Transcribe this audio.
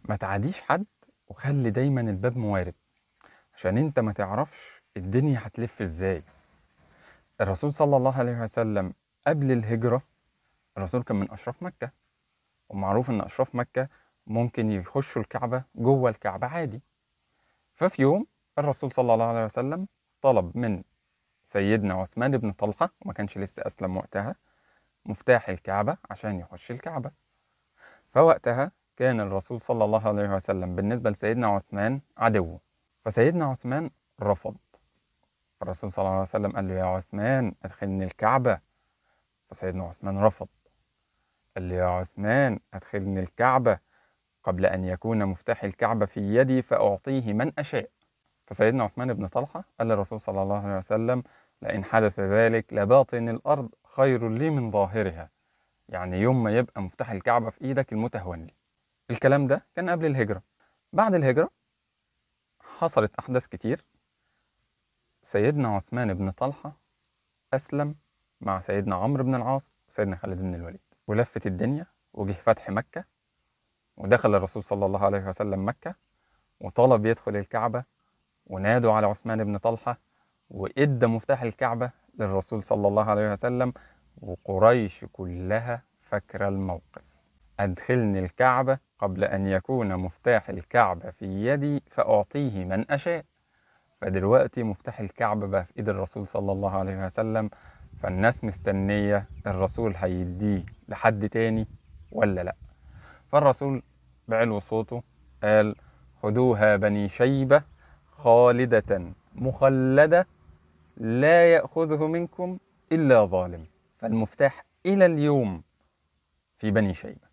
ما تعاديش حد، وخلي دايما الباب موارب، عشان انت ما تعرفش الدنيا هتلف ازاي. الرسول صلى الله عليه وسلم قبل الهجرة، الرسول كان من أشراف مكة، ومعروف إن أشراف مكة ممكن يخشوا الكعبة جوه الكعبة عادي. ففي يوم الرسول صلى الله عليه وسلم طلب من سيدنا عثمان بن طلحة، وما كانش لسه أسلم وقتها، مفتاح الكعبة عشان يخش الكعبة. فوقتها كان الرسول صلى الله عليه وسلم بالنسبة لسيدنا عثمان عدوه، فسيدنا عثمان رفض. فالرسول صلى الله عليه وسلم قال له: يا عثمان أدخلني الكعبة. فسيدنا عثمان رفض، قال له: يا عثمان أدخلني الكعبة قبل أن يكون مفتاح الكعبة في يدي فأعطيه من أشاء. فسيدنا عثمان بن طلحة قال للرسول صلى الله عليه وسلم: لئن حدث ذلك لباطن الأرض خير لي من ظاهرها. يعني يوم ما يبقى مفتاح الكعبة في إيدك الموت أهون لي. الكلام ده كان قبل الهجرة. بعد الهجرة حصلت أحداث كتير. سيدنا عثمان بن طلحة أسلم مع سيدنا عمرو بن العاص وسيدنا خالد بن الوليد، ولفت الدنيا وجه فتح مكة، ودخل الرسول صلى الله عليه وسلم مكة وطلب يدخل الكعبة، ونادوا على عثمان بن طلحة وإدى مفتاح الكعبة للرسول صلى الله عليه وسلم. وقريش كلها فاكرة الموقف: أدخلني الكعبة قبل أن يكون مفتاح الكعبة في يدي فأعطيه من أشاء. فدلوقتي مفتاح الكعبة بقى في إيد الرسول صلى الله عليه وسلم، فالناس مستنية الرسول هيديه لحد تاني ولا لأ. فالرسول بعلو صوته قال: خذوها بني شيبة خالدة مخلدة لا يأخذه منكم إلا ظالم. فالمفتاح إلى اليوم في بني شيبة.